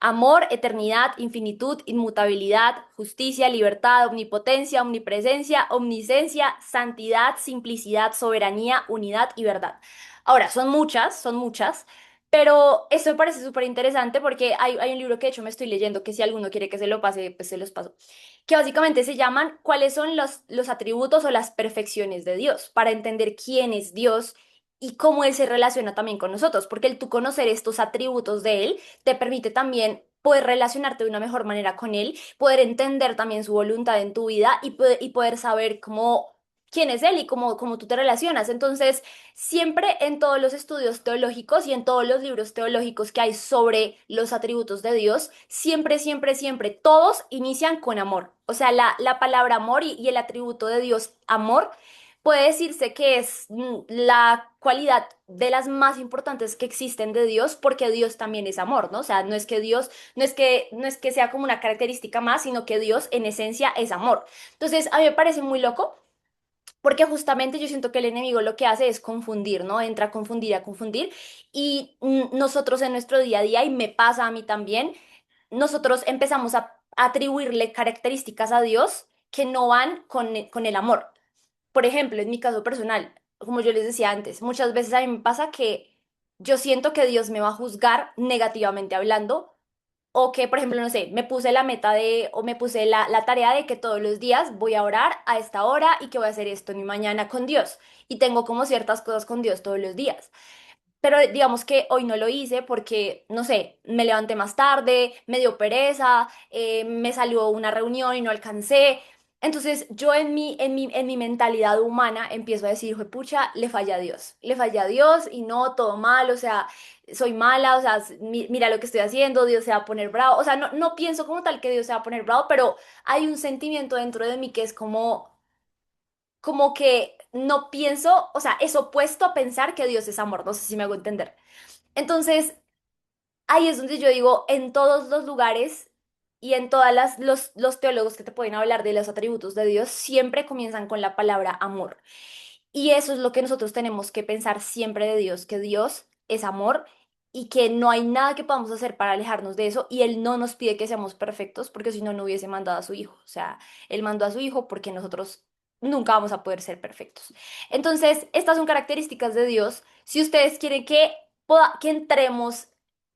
Amor, eternidad, infinitud, inmutabilidad, justicia, libertad, omnipotencia, omnipresencia, omniscencia, santidad, simplicidad, soberanía, unidad y verdad. Ahora, son muchas, pero esto me parece súper interesante porque hay un libro que de hecho me estoy leyendo que si alguno quiere que se lo pase, pues se los paso, que básicamente se llaman ¿cuáles son los atributos o las perfecciones de Dios? Para entender quién es Dios y cómo Él se relaciona también con nosotros, porque el tú conocer estos atributos de Él te permite también poder relacionarte de una mejor manera con Él, poder entender también su voluntad en tu vida y poder saber cómo, quién es Él y cómo tú te relacionas. Entonces, siempre en todos los estudios teológicos y en todos los libros teológicos que hay sobre los atributos de Dios, siempre, siempre, siempre, todos inician con amor. O sea, la palabra amor y el atributo de Dios, amor, puede decirse que es la cualidad de las más importantes que existen de Dios, porque Dios también es amor, ¿no? O sea, no es que Dios, no es que sea como una característica más, sino que Dios en esencia es amor. Entonces, a mí me parece muy loco, porque justamente yo siento que el enemigo lo que hace es confundir, ¿no? Entra a confundir, y nosotros en nuestro día a día, y me pasa a mí también, nosotros empezamos a atribuirle características a Dios que no van con el amor. Por ejemplo, en mi caso personal, como yo les decía antes, muchas veces a mí me pasa que yo siento que Dios me va a juzgar negativamente hablando, o que, por ejemplo, no sé, me puse la meta o me puse la tarea de que todos los días voy a orar a esta hora y que voy a hacer esto en mi mañana con Dios. Y tengo como ciertas cosas con Dios todos los días. Pero digamos que hoy no lo hice porque, no sé, me levanté más tarde, me dio pereza, me salió una reunión y no alcancé. Entonces yo en mi mentalidad humana empiezo a decir, pucha, le falla a Dios y no, todo mal, o sea, soy mala, o sea, mira lo que estoy haciendo, Dios se va a poner bravo. O sea, no pienso como tal que Dios se va a poner bravo, pero hay un sentimiento dentro de mí que es como que no pienso, o sea, es opuesto a pensar que Dios es amor, no sé si me hago entender. Entonces, ahí es donde yo digo, en todos los lugares y en todas los teólogos que te pueden hablar de los atributos de Dios, siempre comienzan con la palabra amor. Y eso es lo que nosotros tenemos que pensar siempre de Dios, que Dios es amor y que no hay nada que podamos hacer para alejarnos de eso, y Él no nos pide que seamos perfectos porque si no, no hubiese mandado a su Hijo. O sea, Él mandó a su Hijo porque nosotros nunca vamos a poder ser perfectos. Entonces, estas son características de Dios. Si ustedes quieren que entremos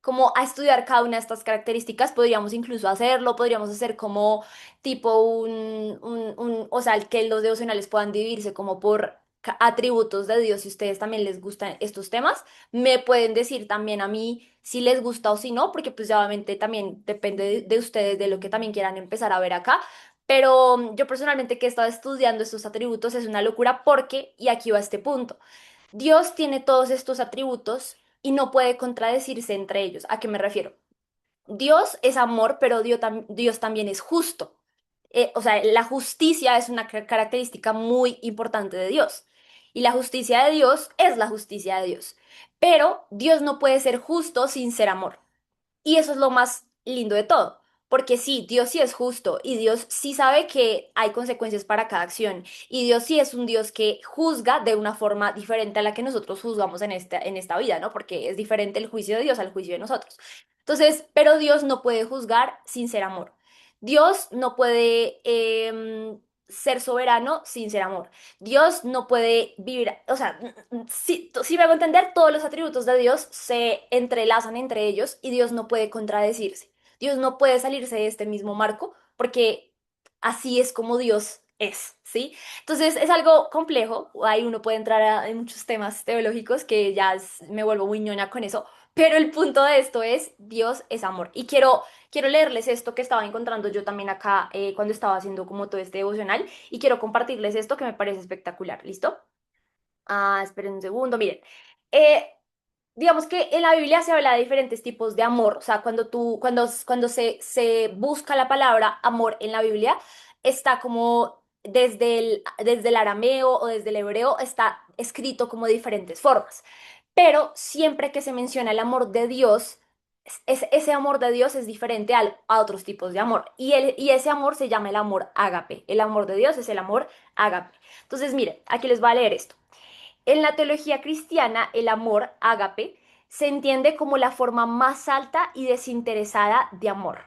como a estudiar cada una de estas características, podríamos incluso hacerlo, podríamos hacer como tipo o sea, que los devocionales puedan dividirse como por atributos de Dios. Si ustedes también les gustan estos temas, me pueden decir también a mí si les gusta o si no, porque pues ya obviamente también depende de ustedes, de lo que también quieran empezar a ver acá. Pero yo personalmente que he estado estudiando estos atributos es una locura porque, y aquí va este punto, Dios tiene todos estos atributos y no puede contradecirse entre ellos. ¿A qué me refiero? Dios es amor, pero Dios también es justo. O sea, la justicia es una característica muy importante de Dios. Y la justicia de Dios es la justicia de Dios. Pero Dios no puede ser justo sin ser amor. Y eso es lo más lindo de todo. Porque sí, Dios sí es justo y Dios sí sabe que hay consecuencias para cada acción y Dios sí es un Dios que juzga de una forma diferente a la que nosotros juzgamos en esta vida, ¿no? Porque es diferente el juicio de Dios al juicio de nosotros. Entonces, pero Dios no puede juzgar sin ser amor. Dios no puede ser soberano sin ser amor. Dios no puede vivir, o sea, si me hago entender, todos los atributos de Dios se entrelazan entre ellos y Dios no puede contradecirse. Dios no puede salirse de este mismo marco porque así es como Dios es, ¿sí? Entonces es algo complejo, ahí uno puede entrar en muchos temas teológicos que ya me vuelvo muy ñoña con eso, pero el punto de esto es Dios es amor. Y quiero leerles esto que estaba encontrando yo también acá cuando estaba haciendo como todo este devocional y quiero compartirles esto que me parece espectacular, ¿listo? Ah, esperen un segundo, miren. Eh, digamos que en la Biblia se habla de diferentes tipos de amor, o sea, cuando se busca la palabra amor en la Biblia, está como desde el arameo o desde el hebreo, está escrito como de diferentes formas. Pero siempre que se menciona el amor de Dios, ese amor de Dios es diferente a otros tipos de amor. Y ese amor se llama el amor ágape. El amor de Dios es el amor ágape. Entonces, miren, aquí les voy a leer esto. En la teología cristiana, el amor, ágape, se entiende como la forma más alta y desinteresada de amor.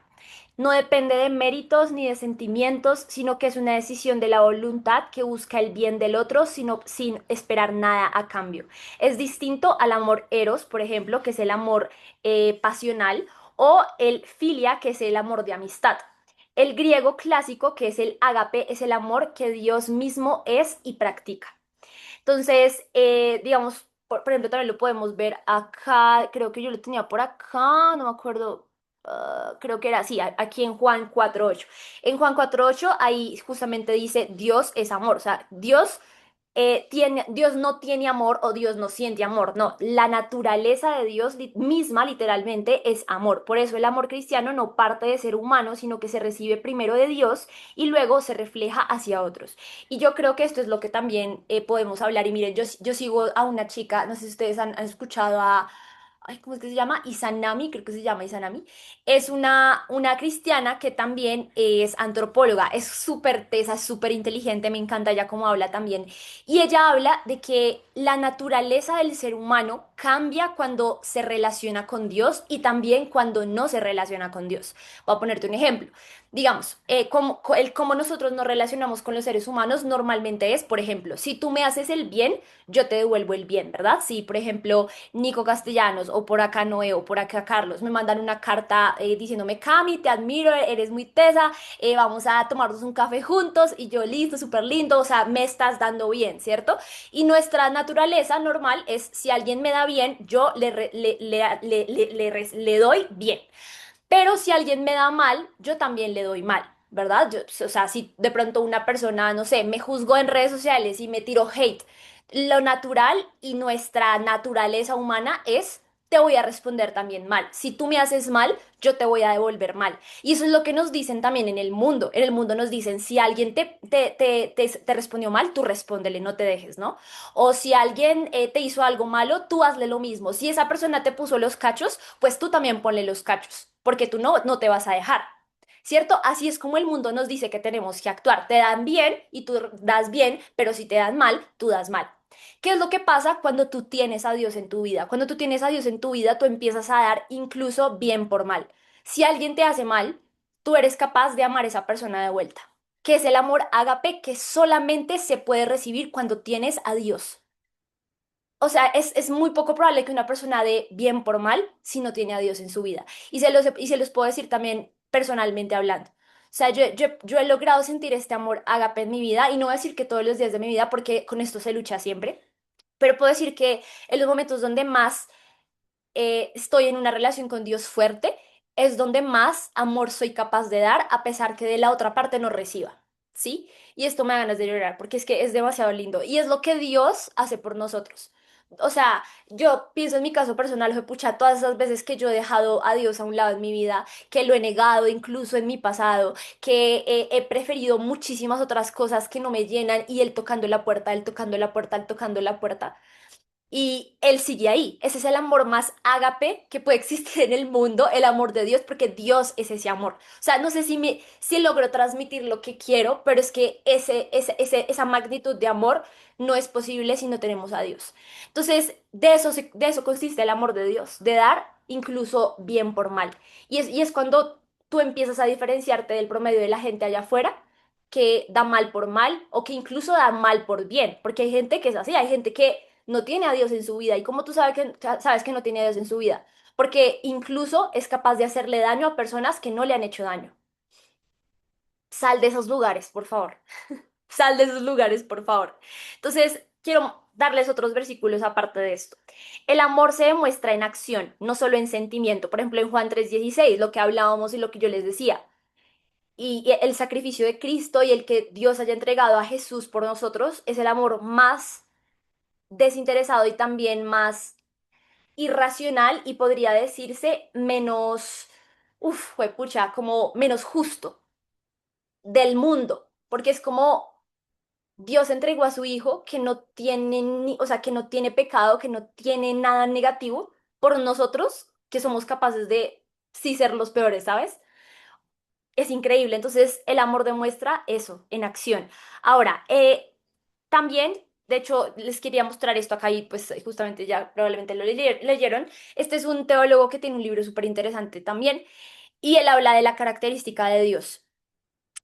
No depende de méritos ni de sentimientos, sino que es una decisión de la voluntad que busca el bien del otro sin esperar nada a cambio. Es distinto al amor eros, por ejemplo, que es el amor pasional, o el filia, que es el amor de amistad. El griego clásico, que es el ágape, es el amor que Dios mismo es y practica. Entonces, digamos, por ejemplo, también lo podemos ver acá, creo que yo lo tenía por acá, no me acuerdo, creo que era así, aquí en Juan 4:8. En Juan 4:8 ahí justamente dice, Dios es amor, o sea, Dios no tiene amor o Dios no siente amor, no, la naturaleza de Dios misma literalmente es amor. Por eso el amor cristiano no parte de ser humano, sino que se recibe primero de Dios y luego se refleja hacia otros. Y yo creo que esto es lo que también podemos hablar. Y miren, yo sigo a una chica, no sé si ustedes han escuchado ay, ¿cómo es que se llama? Izanami, creo que se llama Izanami. Es una cristiana que también es antropóloga, es súper tesa, es súper inteligente, me encanta ya cómo habla también. Y ella habla de que la naturaleza del ser humano cambia cuando se relaciona con Dios y también cuando no se relaciona con Dios. Voy a ponerte un ejemplo. Digamos, cómo nosotros nos relacionamos con los seres humanos normalmente es, por ejemplo, si tú me haces el bien, yo te devuelvo el bien, ¿verdad? Si, por ejemplo, Nico Castellanos o por acá Noé o por acá Carlos me mandan una carta diciéndome, Cami, te admiro, eres muy tesa, vamos a tomarnos un café juntos y yo listo, súper lindo, o sea, me estás dando bien, ¿cierto? Y nuestra naturaleza normal es, si alguien me da bien, yo le doy bien. Pero si alguien me da mal, yo también le doy mal, ¿verdad? O sea, si de pronto una persona, no sé, me juzgó en redes sociales y me tiró hate, lo natural y nuestra naturaleza humana es, te voy a responder también mal. Si tú me haces mal, yo te voy a devolver mal. Y eso es lo que nos dicen también en el mundo. En el mundo nos dicen, si alguien te respondió mal, tú respóndele, no te dejes, ¿no? O si alguien te hizo algo malo, tú hazle lo mismo. Si esa persona te puso los cachos, pues tú también ponle los cachos, porque tú no te vas a dejar. ¿Cierto? Así es como el mundo nos dice que tenemos que actuar. Te dan bien y tú das bien, pero si te dan mal, tú das mal. ¿Qué es lo que pasa cuando tú tienes a Dios en tu vida? Cuando tú tienes a Dios en tu vida, tú empiezas a dar incluso bien por mal. Si alguien te hace mal, tú eres capaz de amar a esa persona de vuelta, que es el amor ágape que solamente se puede recibir cuando tienes a Dios. O sea, es muy poco probable que una persona dé bien por mal si no tiene a Dios en su vida. Y se los puedo decir también personalmente hablando. O sea, yo he logrado sentir este amor ágape en mi vida y no voy a decir que todos los días de mi vida porque con esto se lucha siempre, pero puedo decir que en los momentos donde más estoy en una relación con Dios fuerte, es donde más amor soy capaz de dar a pesar que de la otra parte no reciba, ¿sí? Y esto me da ganas de llorar porque es que es demasiado lindo y es lo que Dios hace por nosotros. O sea, yo pienso en mi caso personal, pucha, todas esas veces que yo he dejado a Dios a un lado en mi vida, que lo he negado incluso en mi pasado, que he preferido muchísimas otras cosas que no me llenan y Él tocando la puerta, Él tocando la puerta, Él tocando la puerta. y él sigue ahí. Ese es el amor más ágape que puede existir en el mundo, el amor de Dios, porque Dios es ese amor. O sea, no sé si logro transmitir lo que quiero, pero es que esa magnitud de amor no es posible si no tenemos a Dios. Entonces, de eso consiste el amor de Dios, de dar incluso bien por mal. Y es cuando tú empiezas a diferenciarte del promedio de la gente allá afuera que da mal por mal o que incluso da mal por bien, porque hay gente que es así, hay gente que no tiene a Dios en su vida. ¿Y cómo tú sabes que no tiene a Dios en su vida? Porque incluso es capaz de hacerle daño a personas que no le han hecho daño. Sal de esos lugares, por favor. Sal de esos lugares, por favor. Entonces, quiero darles otros versículos aparte de esto. El amor se demuestra en acción, no solo en sentimiento. Por ejemplo, en Juan 3:16, lo que hablábamos y lo que yo les decía. Y el sacrificio de Cristo y el que Dios haya entregado a Jesús por nosotros es el amor más desinteresado y también más irracional y podría decirse menos, pucha, como menos justo del mundo, porque es como Dios entregó a su hijo que no tiene o sea, que no tiene pecado, que no tiene nada negativo por nosotros, que somos capaces de sí ser los peores, ¿sabes? Es increíble. Entonces, el amor demuestra eso en acción. Ahora, también, de hecho, les quería mostrar esto acá y pues justamente ya probablemente lo leyeron. Este es un teólogo que tiene un libro súper interesante también y él habla de la característica de Dios.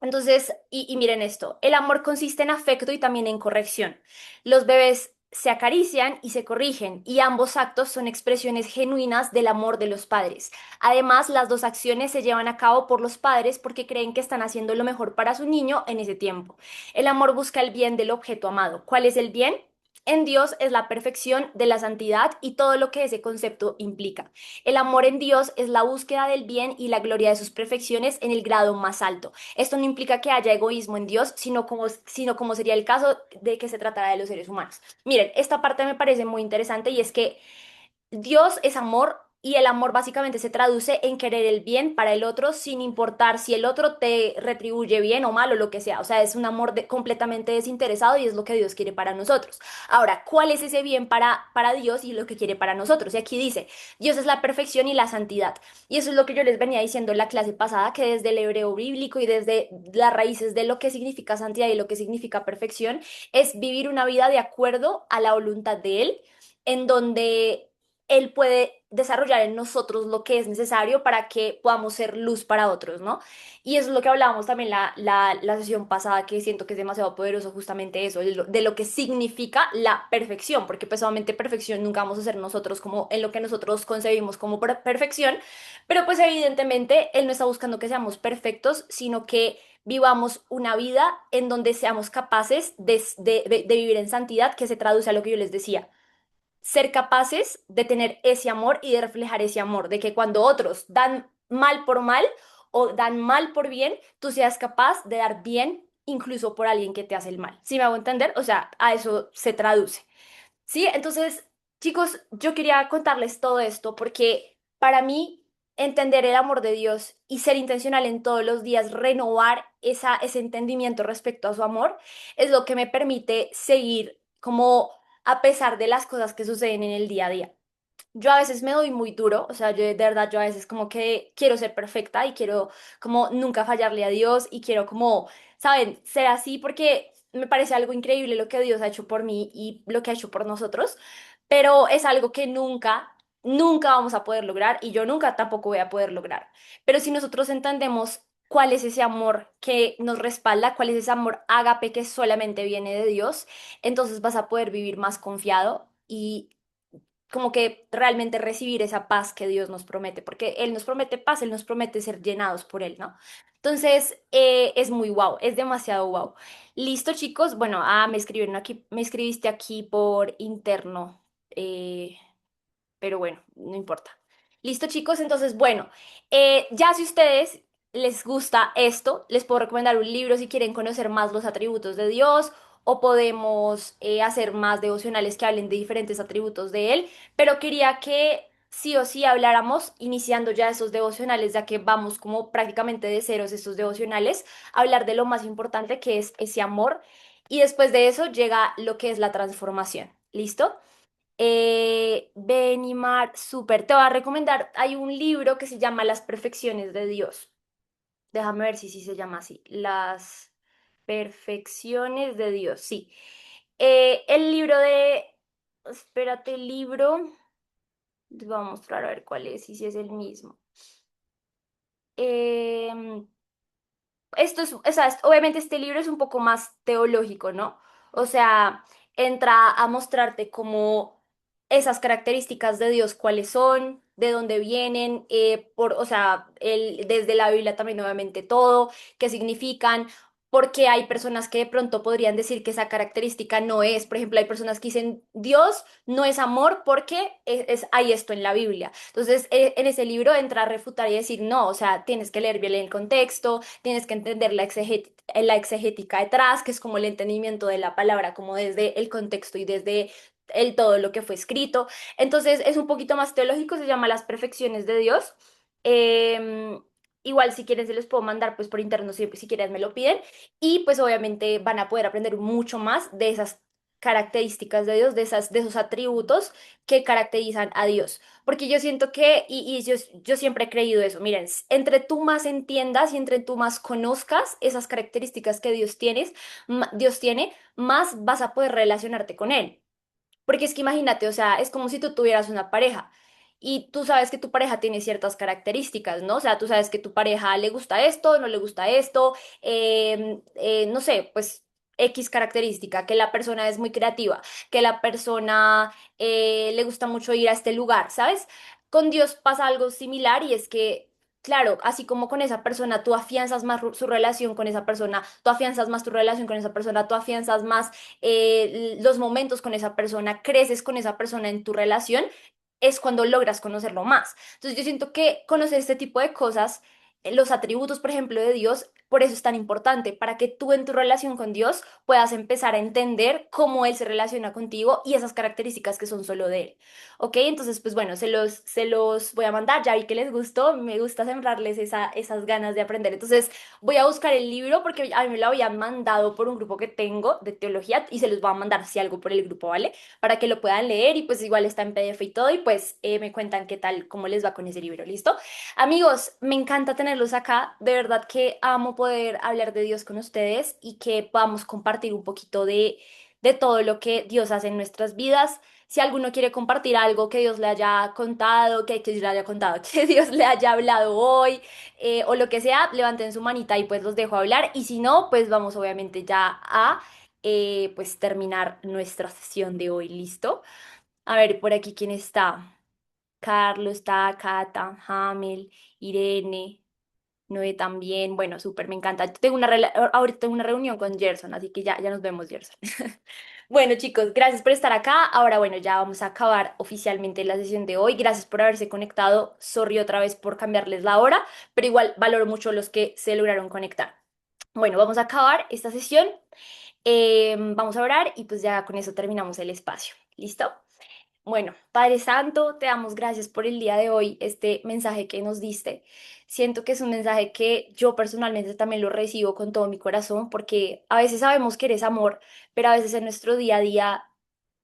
Entonces, y miren esto, el amor consiste en afecto y también en corrección. Los bebés se acarician y se corrigen, y ambos actos son expresiones genuinas del amor de los padres. Además, las dos acciones se llevan a cabo por los padres porque creen que están haciendo lo mejor para su niño en ese tiempo. El amor busca el bien del objeto amado. ¿Cuál es el bien? En Dios es la perfección de la santidad y todo lo que ese concepto implica. El amor en Dios es la búsqueda del bien y la gloria de sus perfecciones en el grado más alto. Esto no implica que haya egoísmo en Dios, sino como sería el caso de que se tratara de los seres humanos. Miren, esta parte me parece muy interesante y es que Dios es amor y el amor básicamente se traduce en querer el bien para el otro sin importar si el otro te retribuye bien o mal o lo que sea. O sea, es un amor completamente desinteresado y es lo que Dios quiere para nosotros. Ahora, ¿cuál es ese bien para Dios y lo que quiere para nosotros? Y aquí dice, Dios es la perfección y la santidad. Y eso es lo que yo les venía diciendo en la clase pasada, que desde el hebreo bíblico y desde las raíces de lo que significa santidad y lo que significa perfección, es vivir una vida de acuerdo a la voluntad de Él en donde Él puede desarrollar en nosotros lo que es necesario para que podamos ser luz para otros, ¿no? Y eso es lo que hablábamos también la sesión pasada, que siento que es demasiado poderoso justamente eso, de lo que significa la perfección, porque pues obviamente perfección nunca vamos a ser nosotros como en lo que nosotros concebimos como perfección, pero pues evidentemente Él no está buscando que seamos perfectos, sino que vivamos una vida en donde seamos capaces de vivir en santidad, que se traduce a lo que yo les decía, ser capaces de tener ese amor y de reflejar ese amor, de que cuando otros dan mal por mal o dan mal por bien, tú seas capaz de dar bien incluso por alguien que te hace el mal. ¿Sí me hago entender? O sea, a eso se traduce. ¿Sí? Entonces, chicos, yo quería contarles todo esto porque para mí entender el amor de Dios y ser intencional en todos los días, renovar ese entendimiento respecto a su amor, es lo que me permite seguir como a pesar de las cosas que suceden en el día a día. Yo a veces me doy muy duro, o sea, yo de verdad, yo a veces como que quiero ser perfecta y quiero como nunca fallarle a Dios y quiero como, ¿saben? Ser así porque me parece algo increíble lo que Dios ha hecho por mí y lo que ha hecho por nosotros, pero es algo que nunca vamos a poder lograr y yo nunca tampoco voy a poder lograr. Pero si nosotros entendemos cuál es ese amor que nos respalda, cuál es ese amor ágape que solamente viene de Dios, entonces vas a poder vivir más confiado y como que realmente recibir esa paz que Dios nos promete, porque Él nos promete paz, Él nos promete ser llenados por Él, ¿no? Entonces, es muy wow, es demasiado wow. Listo, chicos. Bueno, me escribieron aquí, me escribiste aquí por interno. eh, pero bueno, no importa. Listo, chicos, entonces, bueno, ya si ustedes les gusta esto, les puedo recomendar un libro si quieren conocer más los atributos de Dios o podemos hacer más devocionales que hablen de diferentes atributos de Él, pero quería que sí o sí habláramos, iniciando ya esos devocionales, ya que vamos como prácticamente de ceros estos devocionales, hablar de lo más importante que es ese amor y después de eso llega lo que es la transformación. ¿Listo? Benimar, súper. Te voy a recomendar, hay un libro que se llama Las Perfecciones de Dios. Déjame ver si sí se llama así. Las Perfecciones de Dios, sí. El libro de... Espérate, el libro... Te voy a mostrar a ver cuál es y si es el mismo. Em, Esto es, o sea, obviamente este libro es un poco más teológico, ¿no? O sea, entra a mostrarte como esas características de Dios, cuáles son, de dónde vienen, o sea, desde la Biblia también obviamente todo, qué significan, porque hay personas que de pronto podrían decir que esa característica no es, por ejemplo, hay personas que dicen Dios no es amor porque hay esto en la Biblia. Entonces, en ese libro entra a refutar y decir, no, o sea, tienes que leer bien el contexto, tienes que entender la exegética detrás, que es como el entendimiento de la palabra, como desde el contexto y desde el todo lo que fue escrito. Entonces es un poquito más teológico, se llama Las Perfecciones de Dios. Em, Igual si quieren se los puedo mandar pues por interno si quieren me lo piden y pues obviamente van a poder aprender mucho más de esas características de Dios, de esos atributos que caracterizan a Dios. Porque yo siento que, yo siempre he creído eso, miren, entre tú más entiendas y entre tú más conozcas esas características que Dios tiene, más vas a poder relacionarte con Él. Porque es que imagínate, o sea, es como si tú tuvieras una pareja y tú sabes que tu pareja tiene ciertas características, ¿no? O sea, tú sabes que tu pareja le gusta esto, no le gusta esto, no sé, pues X característica, que la persona es muy creativa, que la persona le gusta mucho ir a este lugar, ¿sabes? Con Dios pasa algo similar y es que... Claro, así como con esa persona, tú afianzas más su relación con esa persona, tú afianzas más tu relación con esa persona, tú afianzas más los momentos con esa persona, creces con esa persona en tu relación, es cuando logras conocerlo más. Entonces yo siento que conocer este tipo de cosas, los atributos, por ejemplo, de Dios, por eso es tan importante, para que tú en tu relación con Dios puedas empezar a entender cómo Él se relaciona contigo y esas características que son solo de Él. ¿Ok? Entonces, pues bueno, se los voy a mandar, ya vi que les gustó, me gusta sembrarles esas ganas de aprender. Entonces, voy a buscar el libro porque a mí me lo habían mandado por un grupo que tengo de teología y se los voy a mandar si algo por el grupo, ¿vale? Para que lo puedan leer y pues igual está en PDF y todo y pues me cuentan qué tal, cómo les va con ese libro, ¿listo? Amigos, me encanta tenerlos acá, de verdad que amo poder hablar de Dios con ustedes y que podamos compartir un poquito de todo lo que Dios hace en nuestras vidas. Si alguno quiere compartir algo que Dios le haya contado, que Dios le haya contado, que Dios le haya hablado hoy, o lo que sea, levanten su manita y pues los dejo hablar. Y si no, pues vamos obviamente ya a pues terminar nuestra sesión de hoy. ¿Listo? A ver, por aquí, ¿quién está? Carlos está, Cata, Hamel, Irene, Noé también. Bueno, súper, me encanta. Ahorita tengo una reunión con Gerson, así que ya nos vemos, Gerson. Bueno, chicos, gracias por estar acá. Ahora, bueno, ya vamos a acabar oficialmente la sesión de hoy. Gracias por haberse conectado. Sorry otra vez por cambiarles la hora, pero igual valoro mucho los que se lograron conectar. Bueno, vamos a acabar esta sesión. Vamos a orar y pues ya con eso terminamos el espacio. ¿Listo? Bueno, Padre Santo, te damos gracias por el día de hoy, este mensaje que nos diste. Siento que es un mensaje que yo personalmente también lo recibo con todo mi corazón, porque a veces sabemos que eres amor, pero a veces en nuestro día a día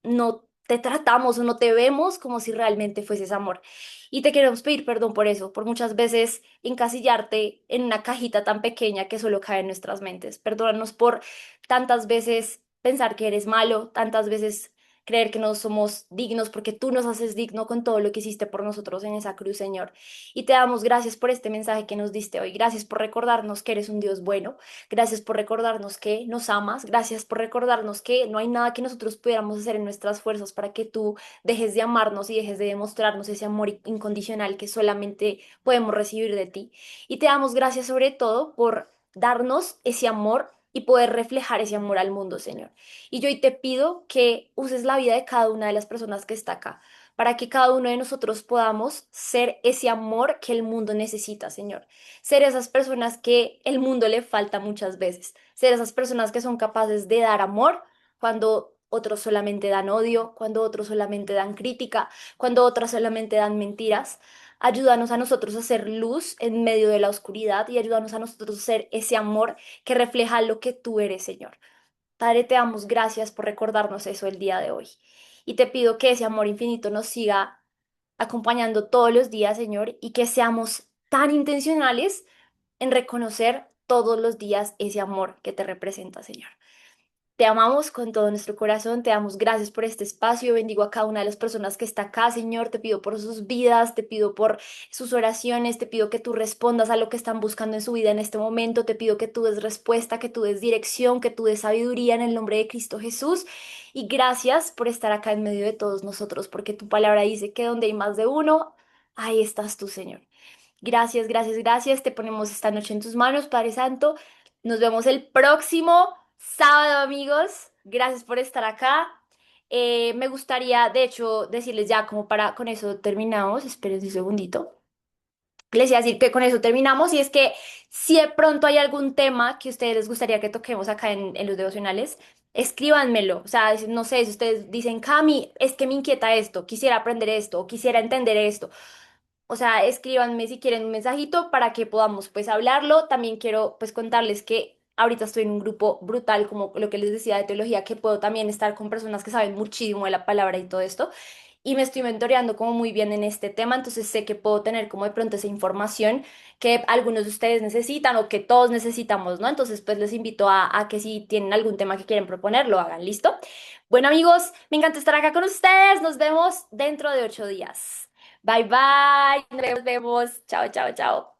no te tratamos o no te vemos como si realmente fueses amor. Y te queremos pedir perdón por eso, por muchas veces encasillarte en una cajita tan pequeña que solo cae en nuestras mentes. Perdónanos por tantas veces pensar que eres malo, tantas veces creer que no somos dignos, porque tú nos haces digno con todo lo que hiciste por nosotros en esa cruz, Señor. Y te damos gracias por este mensaje que nos diste hoy. Gracias por recordarnos que eres un Dios bueno. Gracias por recordarnos que nos amas. Gracias por recordarnos que no hay nada que nosotros pudiéramos hacer en nuestras fuerzas para que tú dejes de amarnos y dejes de demostrarnos ese amor incondicional que solamente podemos recibir de ti. Y te damos gracias sobre todo por darnos ese amor y poder reflejar ese amor al mundo, Señor. Y yo hoy te pido que uses la vida de cada una de las personas que está acá, para que cada uno de nosotros podamos ser ese amor que el mundo necesita, Señor. Ser esas personas que el mundo le falta muchas veces. Ser esas personas que son capaces de dar amor cuando otros solamente dan odio, cuando otros solamente dan crítica, cuando otros solamente dan mentiras. Ayúdanos a nosotros a ser luz en medio de la oscuridad y ayúdanos a nosotros a ser ese amor que refleja lo que tú eres, Señor. Padre, te damos gracias por recordarnos eso el día de hoy. y te pido que ese amor infinito nos siga acompañando todos los días, Señor, y que seamos tan intencionales en reconocer todos los días ese amor que te representa, Señor. Te amamos con todo nuestro corazón, te damos gracias por este espacio, bendigo a cada una de las personas que está acá, Señor, te pido por sus vidas, te pido por sus oraciones, te pido que tú respondas a lo que están buscando en su vida en este momento, te pido que tú des respuesta, que tú des dirección, que tú des sabiduría en el nombre de Cristo Jesús. Y gracias por estar acá en medio de todos nosotros, porque tu palabra dice que donde hay más de uno, ahí estás tú, Señor. Gracias, gracias, gracias. Te ponemos esta noche en tus manos, Padre Santo. Nos vemos el próximo sábado, amigos. Gracias por estar acá. Me gustaría, de hecho, decirles ya como para con eso terminamos. Esperen un segundito. Les iba a decir que con eso terminamos y es que si de pronto hay algún tema que a ustedes les gustaría que toquemos acá en los devocionales, escríbanmelo. O sea, no sé, si ustedes dicen, Cami, es que me inquieta esto, quisiera aprender esto, o quisiera entender esto. O sea, escríbanme si quieren un mensajito para que podamos pues hablarlo. También quiero pues contarles que ahorita estoy en un grupo brutal, como lo que les decía de teología, que puedo también estar con personas que saben muchísimo de la palabra y todo esto. Y me estoy mentoreando como muy bien en este tema, entonces sé que puedo tener como de pronto esa información que algunos de ustedes necesitan o que todos necesitamos, ¿no? Entonces pues les invito a que si tienen algún tema que quieren proponer, lo hagan, ¿listo? Bueno amigos, me encanta estar acá con ustedes, nos vemos dentro de 8 días. Bye bye, nos vemos. Chao, chao, chao.